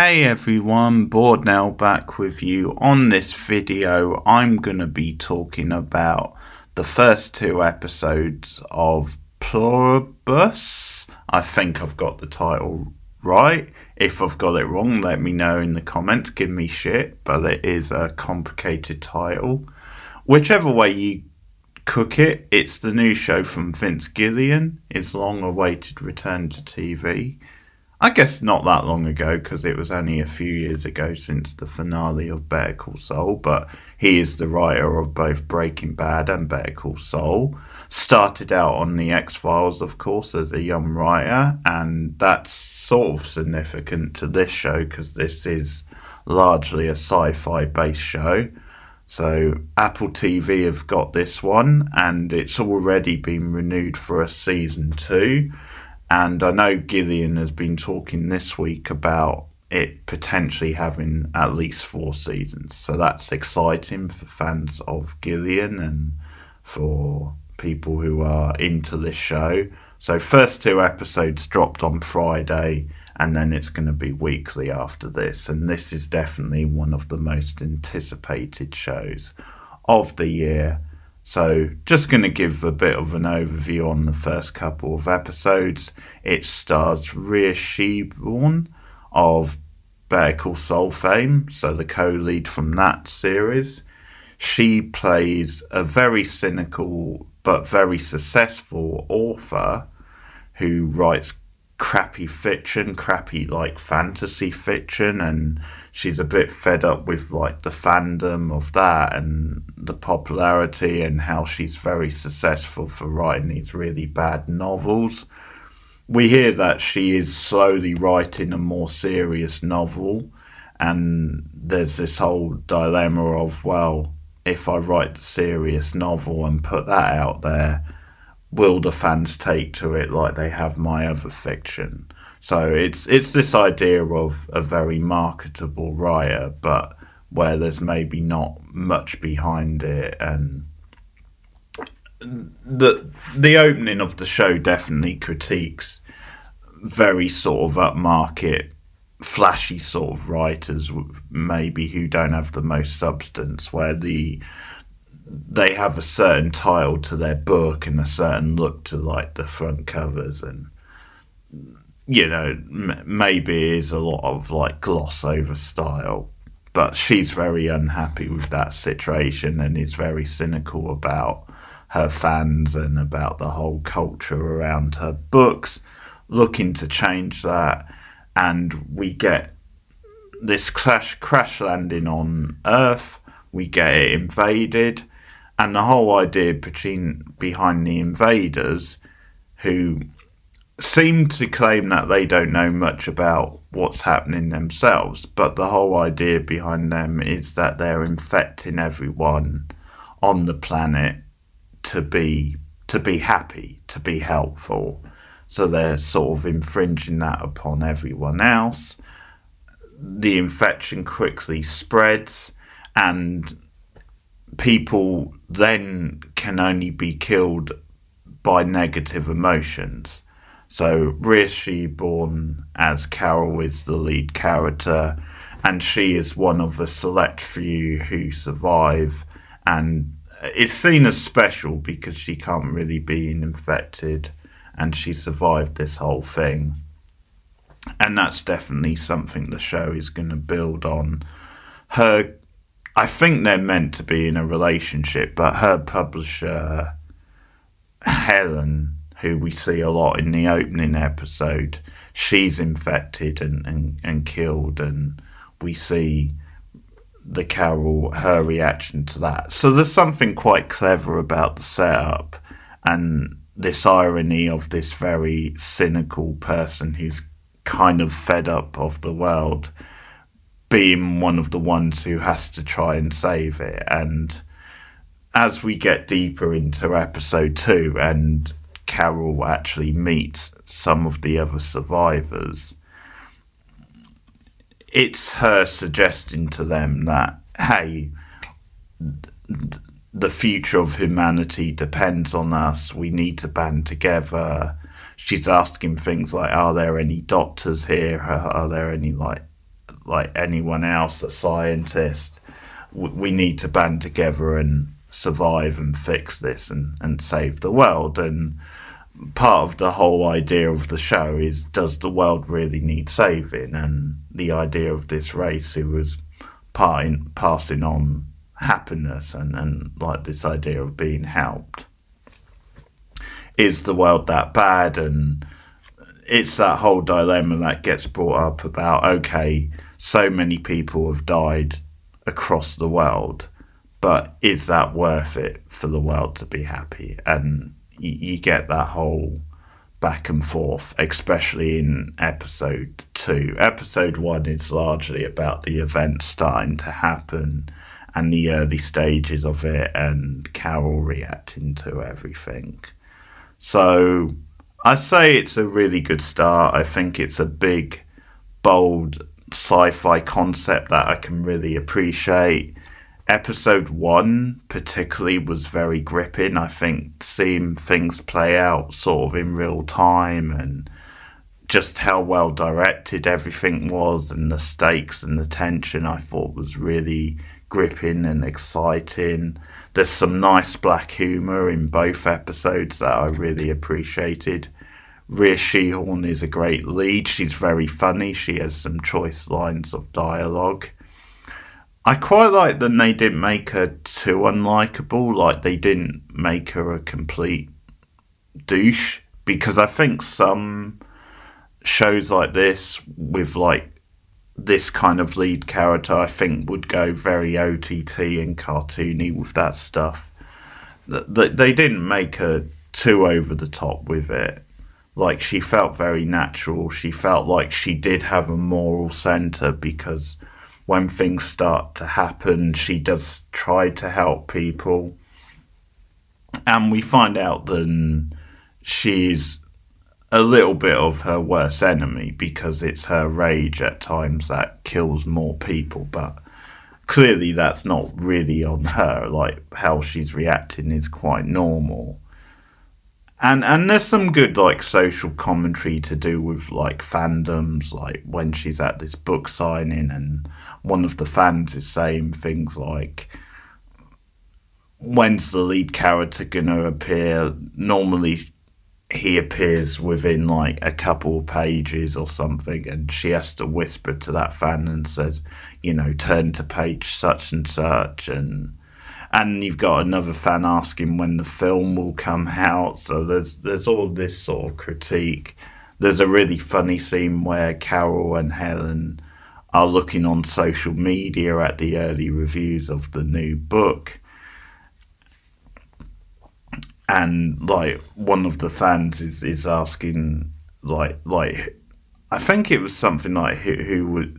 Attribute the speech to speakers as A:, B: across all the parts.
A: Hey everyone, Bored now back with you. On this video, I'm going to be talking about the first two episodes of Pluribus. I think I've got the title right. If I've got it wrong, let me know in the comments, give me shit, but it is a complicated title. Whichever way you cook it, it's the new show from Vince Gilligan, his long-awaited return to TV. I guess not that long ago, because it was only a few years ago since the finale of Better Call Saul, but he is the writer of both Breaking Bad and Better Call Saul. Started out on The X-Files, of course, as a young writer, and that's sort of significant to this show, because this is largely a sci-fi based show. So Apple TV have got this one, and it's already been renewed for a season 2. And I know Gillian has been talking this week about it potentially having at least 4 seasons. So that's exciting for fans of Gillian and for people who are into this show. So first 2 episodes dropped on Friday, and then it's going to be weekly after this. And this is definitely one of the most anticipated shows of the year. So just going to give a bit of an overview on the first couple of episodes. It stars Rhea Seehorn of Better Call Saul fame, so the co-lead from that series. She plays a very cynical but very successful author who writes crappy fiction, crappy like fantasy fiction, and she's a bit fed up with like the fandom of that and the popularity, and how she's very successful for writing these really bad novels. We hear that she is slowly writing a more serious novel, and there's this whole dilemma of, well, if I write the serious novel and put that out there, will the fans take to it like they have my other fiction? So it's this idea of a very marketable writer, but where there's maybe not much behind it. And the opening of the show definitely critiques very sort of upmarket, flashy sort of writers, maybe who don't have the most substance, where they have a certain title to their book and a certain look to like the front covers, and you know, maybe it is a lot of like gloss over style. But she's very unhappy with that situation and is very cynical about her fans and about the whole culture around her books, looking to change that. And we get this crash landing on Earth, we get it invaded, and the whole idea behind the invaders, who seem to claim that they don't know much about what's happening themselves, but the whole idea behind them is that they're infecting everyone on the planet to be happy, to be helpful. So they're sort of infringing that upon everyone else. The infection quickly spreads, and people then can only be killed by negative emotions. So Rhea Seehorn as Carol is the lead character, and she is one of the select few who survive, and it's seen as special because she can't really be infected, and she survived this whole thing. And that's definitely something the show is going to build on. I think they're meant to be in a relationship, but her publisher, Helen, who we see a lot in the opening episode, she's infected and killed, and we see her reaction to that. So there's something quite clever about the setup and this irony of this very cynical person who's kind of fed up of the world being one of the ones who has to try and save it. And as we get deeper into episode 2 and Carol actually meets some of the other survivors, it's her suggesting to them that, hey, the future of humanity depends on us. We need to band together. She's asking things like, are there any doctors here? Are there any like like anyone else, a scientist. We need to band together and survive and fix this and save the world. And part of the whole idea of the show is, does the world really need saving? And the idea of this race who was passing on happiness and like this idea of being helped. Is the world that bad? And it's that whole dilemma that gets brought up about, okay, so many people have died across the world, but is that worth it for the world to be happy? And you get that whole back and forth, especially in episode 2. Episode 1 is largely about the events starting to happen and the early stages of it and Carol reacting to everything. So I say it's a really good start. I think it's a big, bold sci-fi concept that I can really appreciate. Episode 1 particularly was very gripping. I think seeing things play out sort of in real time and just how well directed everything was and the stakes and the tension I thought was really gripping and exciting. There's some nice black humour in both episodes that I really appreciated. Rhea Sheehorn is a great lead. She's very funny. She has some choice lines of dialogue. I quite like that they didn't make her too unlikable. Like, they didn't make her a complete douche, because I think some shows like this with like this kind of lead character, I think would go very OTT and cartoony with that stuff. They didn't make her too over the top with it. Like, she felt very natural. She felt like she did have a moral centre, because when things start to happen, she does try to help people. And we find out that she's a little bit of her worst enemy, because it's her rage at times that kills more people. But clearly that's not really on her. Like, how she's reacting is quite normal. And there's some good like social commentary to do with like fandoms, like when she's at this book signing and one of the fans is saying things like, when's the lead character gonna appear? Normally he appears within like a couple of pages or something, and she has to whisper to that fan and says, you know, turn to page such and such. And you've got another fan asking when the film will come out. So there's all this sort of critique. There's a really funny scene where Carol and Helen are looking on social media at the early reviews of the new book. And like one of the fans is asking like I think it was something like who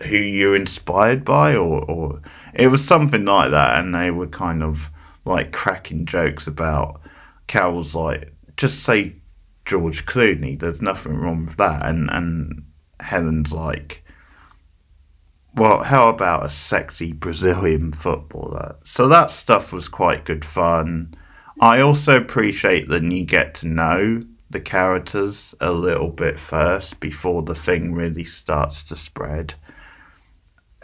A: you're inspired by, or it was something like that, and they were kind of like cracking jokes about Carol's like, just say George Clooney, there's nothing wrong with that, and Helen's like, well, how about a sexy Brazilian footballer? So that stuff was quite good fun. I also appreciate that you get to know the characters a little bit first before the thing really starts to spread.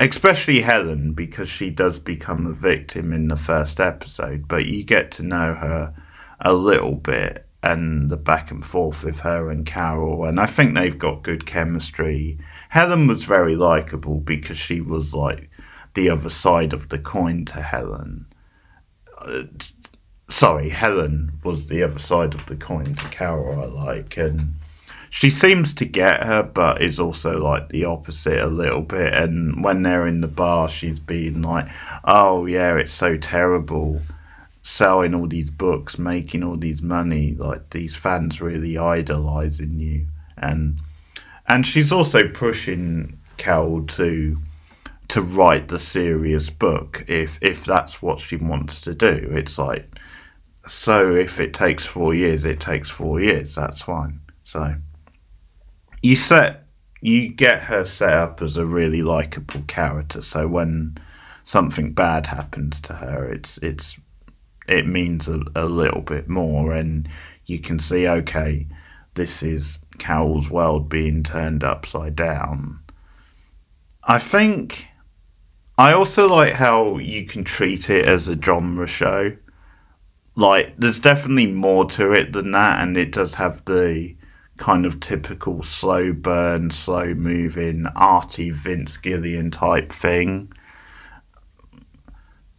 A: Especially Helen, because she does become a victim in the first episode, but you get to know her a little bit and the back and forth with her and Carol, and I think they've got good chemistry. Helen was very likeable because she was like the other side of the coin to Helen. Helen was the other side of the coin to Carol, I like, and she seems to get her, but is also like the opposite a little bit. And when they're in the bar, she's being like, oh yeah, it's so terrible selling all these books, making all these money, like these fans really idolizing you. And she's also pushing Carol to write the serious book if that's what she wants to do. It's like, so if it takes 4 years, it takes 4 years, that's fine. So you get her set up as a really likable character, so when something bad happens to her, it means a little bit more, and you can see, okay, this is Carol's world being turned upside down. I also like how you can treat it as a genre show. Like, there's definitely more to it than that, and it does have the kind of typical slow burn, slow moving, arty Vince Gilligan type thing.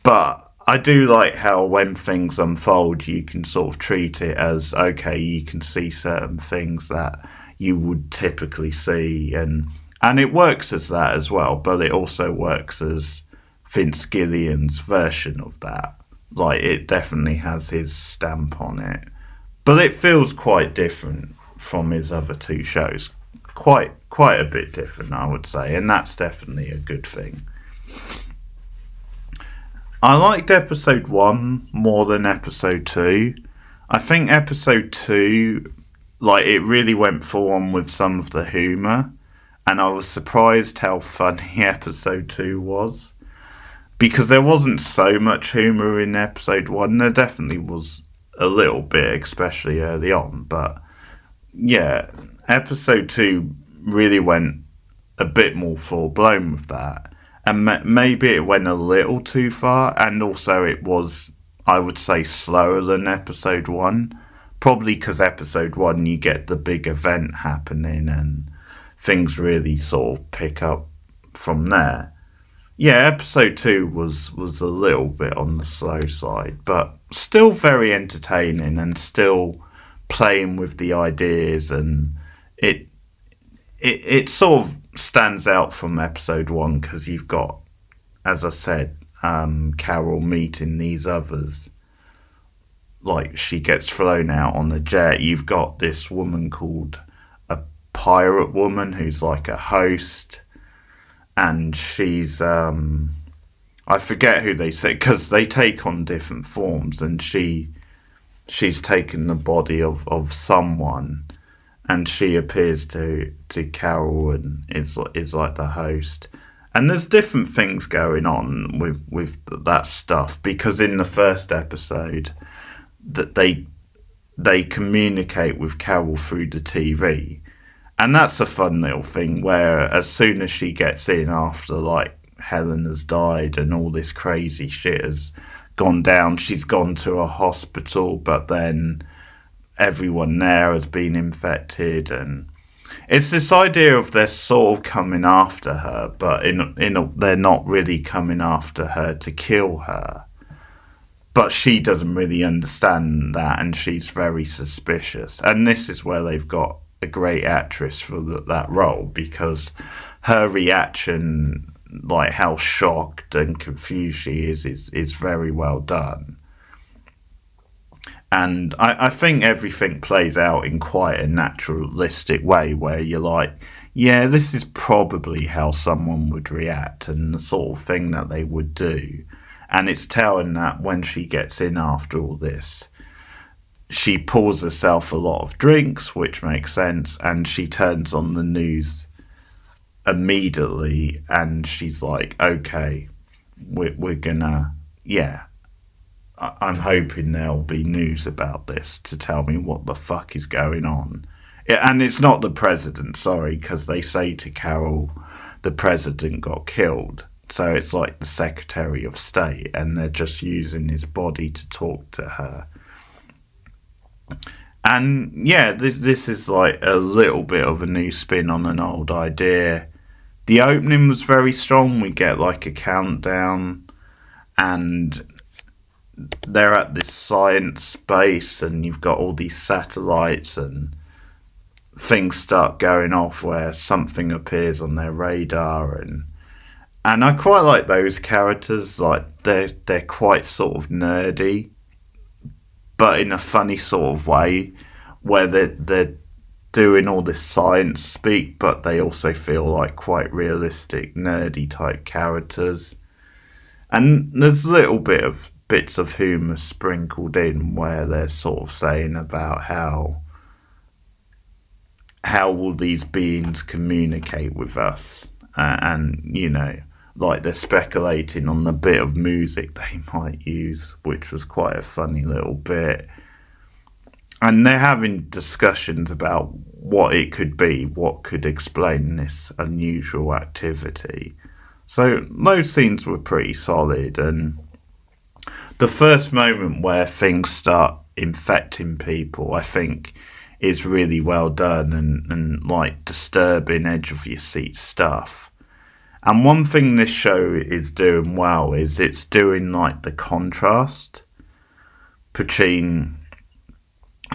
A: But I do like how when things unfold, you can sort of treat it as, okay, you can see certain things that you would typically see, and it works as that as well, but it also works as Vince Gilligan's version of that. Like, it definitely has his stamp on it. But it feels quite different from his other two shows. Quite a bit different, I would say, and that's definitely a good thing. I liked episode 1 more than episode 2. I think episode 2, like, it really went full on with some of the humour, and I was surprised how funny episode 2 was. Because there wasn't so much humour in episode 1. There definitely was a little bit, especially early on. But yeah, episode 2 really went a bit more full blown with that. And maybe it went a little too far. And also it was, I would say, slower than episode 1. Probably because episode 1 you get the big event happening and things really sort of pick up from there. Yeah, episode 2 was a little bit on the slow side, but still very entertaining and still playing with the ideas, and it sort of stands out from episode 1 because you've got, as I said, Carol meeting these others. Like, she gets thrown out on the jet. You've got this woman called a pirate woman who's like a host. And she's, I forget who they say, because they take on different forms, and she's taken the body of someone, and she appears to Carol and is like the host. And there's different things going on with that stuff, because in the first episode, that they communicate with Carol through the TV. And that's a fun little thing where as soon as she gets in after, like, Helen has died and all this crazy shit has gone down, she's gone to a hospital, but then everyone there has been infected. And it's this idea of they're sort of coming after her, but they're not really coming after her to kill her. But she doesn't really understand that, and she's very suspicious. And this is where they've got a great actress for that role, because her reaction, like how shocked and confused she is very well done. And I think everything plays out in quite a naturalistic way where you're like, yeah, this is probably how someone would react and the sort of thing that they would do. And it's telling that when she gets in after all this, she pours herself a lot of drinks, which makes sense, and she turns on the news immediately, and she's like, okay, we're gonna, yeah, I'm hoping there'll be news about this to tell me what the fuck is going on. And it's not the president, sorry, because they say to Carol, the president got killed. So it's like the Secretary of State, and they're just using his body to talk to her. And yeah, this is like a little bit of a new spin on an old idea. The opening was very strong. We get like a countdown, and they're at this science base, and you've got all these satellites, and things start going off where something appears on their radar, and I quite like those characters. Like they're quite sort of nerdy, but in a funny sort of way, where they're doing all this science speak, but they also feel like quite realistic, nerdy type characters. And there's a little bits of humour sprinkled in where they're sort of saying about how will these beings communicate with us, and you know, like they're speculating on the bit of music they might use, which was quite a funny little bit. And they're having discussions about what it could be, what could explain this unusual activity. So those scenes were pretty solid, and the first moment where things start infecting people, I think, is really well done and like disturbing, edge of your seat stuff. And one thing this show is doing well is it's doing like the contrast between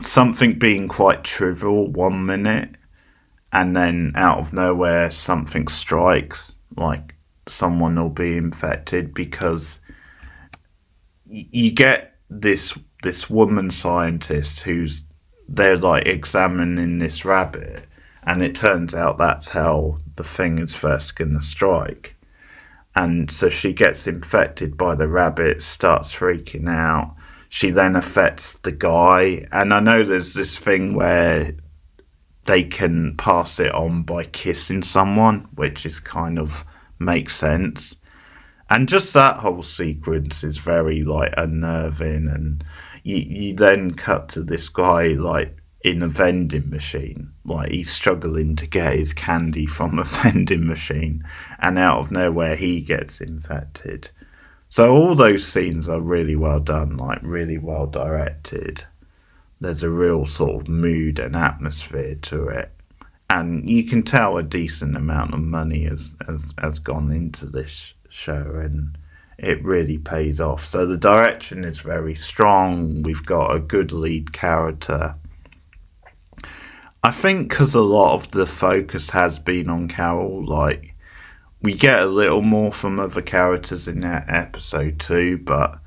A: something being quite trivial 1 minute and then out of nowhere something strikes, like someone will be infected, because you get this woman scientist who's they're like examining this rabbit, and it turns out that's how the thing is first going to strike. And so she gets infected by the rabbit, starts freaking out. She then affects the guy, and I know there's this thing where they can pass it on by kissing someone, which is kind of makes sense. And just that whole sequence is very like unnerving, and you then cut to this guy like in a vending machine, like he's struggling to get his candy from a vending machine, and out of nowhere he gets infected. So all those scenes are really well done, like really well directed. There's a real sort of mood and atmosphere to it, and you can tell a decent amount of money has gone into this show, and it really pays off. So the direction is very strong. We've got a good lead character. I think because a lot of the focus has been on Carol, like we get a little more from other characters in that episode too, but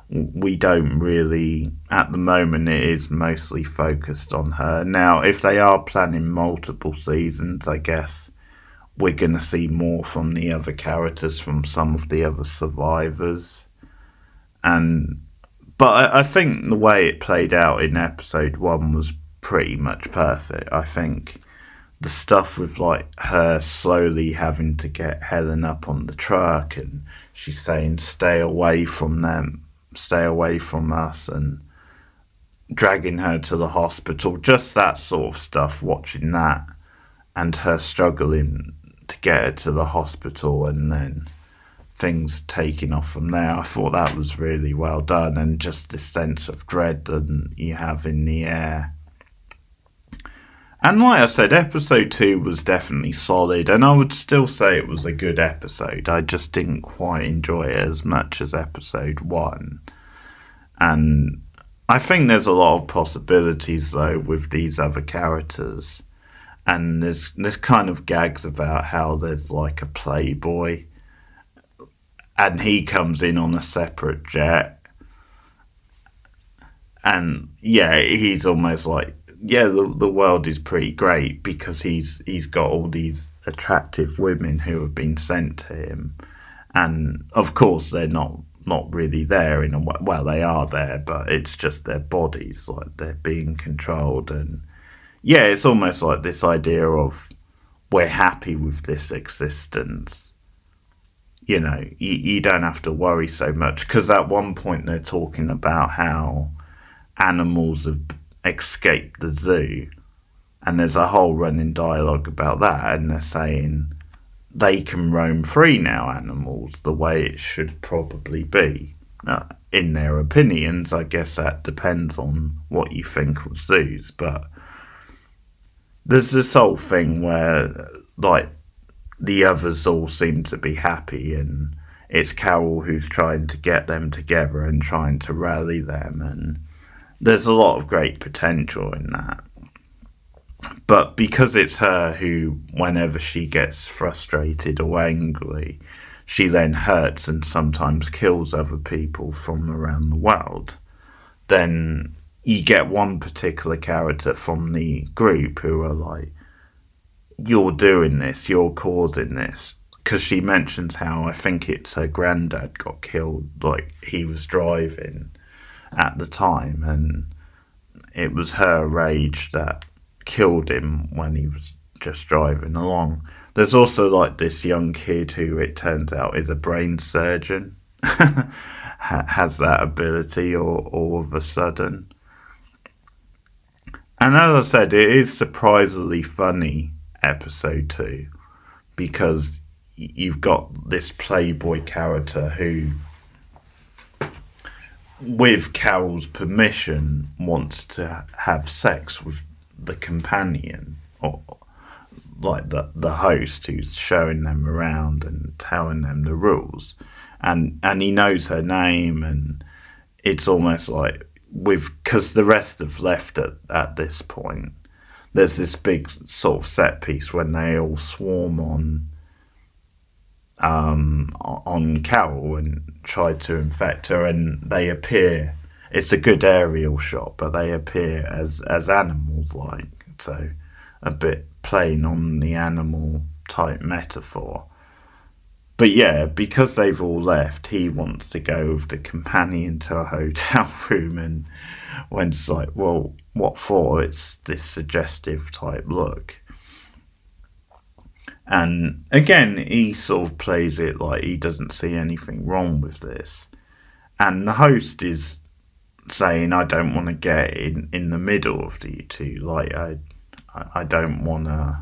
A: we don't really, at the moment it is mostly focused on her. Now, if they are planning multiple seasons, I guess we're going to see more from the other characters, from some of the other survivors. But I think the way it played out in episode 1 was pretty much perfect. I think the stuff with like her slowly having to get Helen up on the truck, and she's saying stay away from them, stay away from us, and dragging her to the hospital, just that sort of stuff, watching that and her struggling to get her to the hospital and then things taking off from there. I thought that was really well done, and just this sense of dread that you have in the air. And like I said, episode 2 was definitely solid, and I would still say it was a good episode. I just didn't quite enjoy it as much as episode 1. And I think there's a lot of possibilities, though, with these other characters. And there's kind of gags about how there's like a playboy, and he comes in on a separate jet. And yeah, he's almost like, yeah, the world is pretty great because he's got all these attractive women who have been sent to him, and of course they're not really there in a way. Well, they are there, but it's just their bodies, like they're being controlled. And yeah, it's almost like this idea of we're happy with this existence. You know, you don't have to worry so much, because at one point they're talking about how animals have escaped the zoo, and there's a whole running dialogue about that, and they're saying they can roam free now, animals, the way it should probably be. In their opinions, I guess that depends on what you think of zoos, but there's this whole thing where like the others all seem to be happy, and it's Carol who's trying to get them together and trying to rally them, and there's a lot of great potential in that. But because it's her who, whenever she gets frustrated or angry, she then hurts and sometimes kills other people from around the world, then you get one particular character from the group who are like, you're doing this, you're causing this. Because she mentions how, I think it's her granddad got killed, like he was driving at the time, and it was her rage that killed him when he was just driving along. There's also like this young kid who it turns out is a brain surgeon, has that ability all of a sudden. And as I said, it is surprisingly funny, episode 2, because you've got this playboy character who, with Carol's permission, wants to have sex with the companion, or like the host who's showing them around and telling them the rules, and he knows her name, and it's almost like, because the rest have left at this point, there's this big sort of set piece when they all swarm on Carol and try to infect her, and they appear. It's a good aerial shot, but they appear as animals, like, so a bit playing on the animal type metaphor. But yeah, because they've all left, he wants to go with the companion to a hotel room, and when it's like, well, what for? It's this suggestive type look. And again, he sort of plays it like he doesn't see anything wrong with this. And the host is saying, I don't want to get in the middle of you two. Like, I don't want to.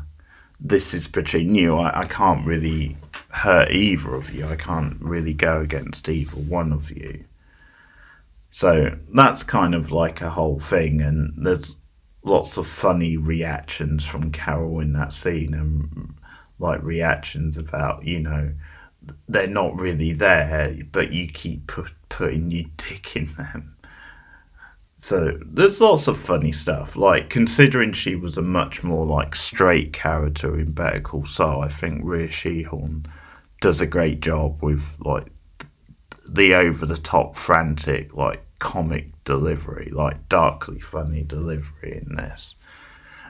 A: This is between you. I can't really hurt either of you. I can't really go against either one of you. So that's kind of like a whole thing. And there's lots of funny reactions from Carol in that scene, and like reactions about, they're not really there, but you keep putting your dick in them. So there's lots of funny stuff. Like, considering she was a much more like straight character in Better Call Saul, I think Rhea Seehorn does a great job with like the over the top, frantic, like comic delivery, like darkly funny delivery in this.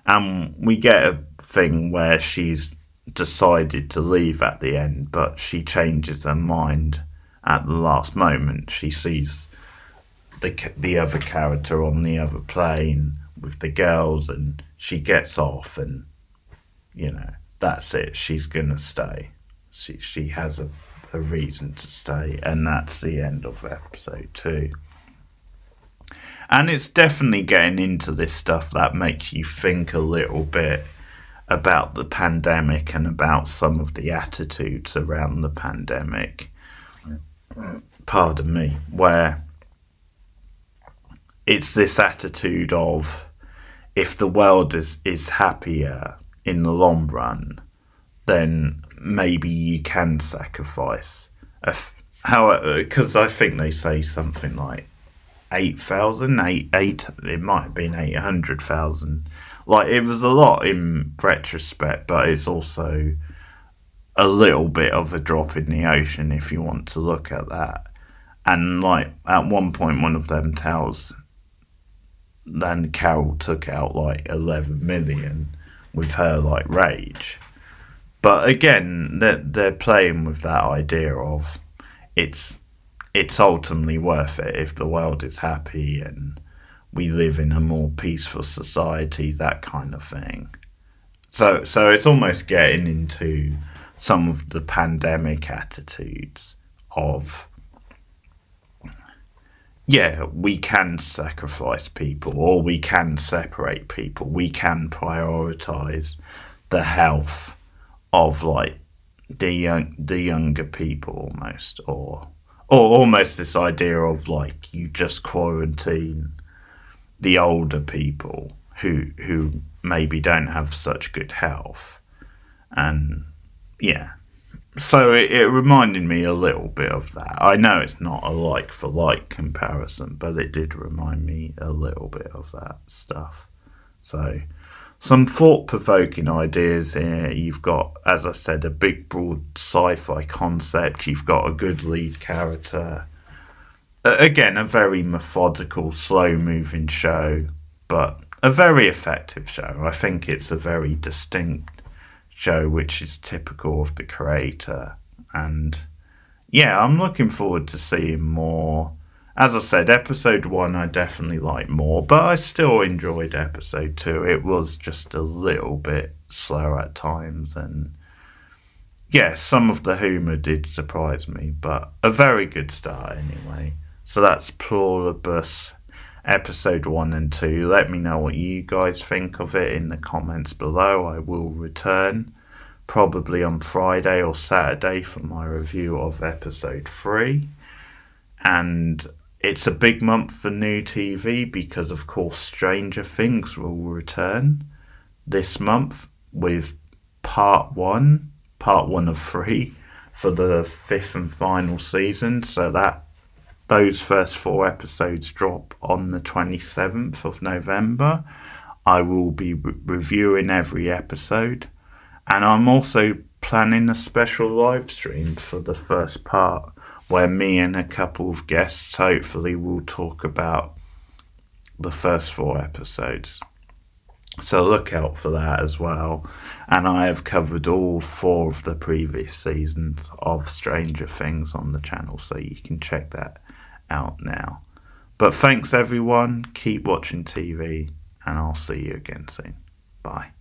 A: And we get a thing where she's decided to leave at the end, but she changes her mind at the last moment. She sees the other character on the other plane with the girls, and she gets off, and that's it. She's gonna stay. She has a reason to stay, and that's the end of episode 2. And it's definitely getting into this stuff that makes you think a little bit about the pandemic and about some of the attitudes around the pandemic. Pardon me, where it's this attitude of, if the world is happier in the long run, then maybe you can sacrifice. However, because I think they say something like 8,000, it might have been 800,000. Like, it was a lot in retrospect, but it's also a little bit of a drop in the ocean if you want to look at that. And like, at one point, one of them tells, then Carol took out like 11 million with her like rage. But again, they're playing with that idea of it's ultimately worth it if the world is happy and we live in a more peaceful society, that kind of thing. So it's almost getting into some of the pandemic attitudes of, yeah, we can sacrifice people, or we can separate people. We can prioritize the health of like the younger people almost, or almost this idea of like, you just quarantine the older people who maybe don't have such good health. And yeah, so it reminded me a little bit of that. I know it's not a like for like comparison, but it did remind me a little bit of that stuff. So some thought-provoking ideas here. You've got, as I said, a big broad sci-fi concept. You've got a good lead character. Again, a very methodical, slow-moving show, but a very effective show. I think it's a very distinct show, which is typical of the creator. And yeah, I'm looking forward to seeing more. As I said, episode 1 I definitely liked more, but I still enjoyed episode 2. It was just a little bit slow at times, and yeah, some of the humour did surprise me, but a very good start anyway. So that's Pluribus, episode 1 and 2. Let me know what you guys think of it in the comments below. I will return probably on Friday or Saturday for my review of episode 3. And it's a big month for new TV because, of course, Stranger Things will return this month with part one of 3 for the 5th and final season. So that those first 4 episodes drop on the 27th of November. I will be reviewing every episode, and I'm also planning a special live stream for the first part where me and a couple of guests hopefully will talk about the first 4 episodes. So look out for that as well. And I have covered all 4 of the previous seasons of Stranger Things on the channel, so you can check that out now. But thanks everyone, keep watching TV, and I'll see you again soon. Bye.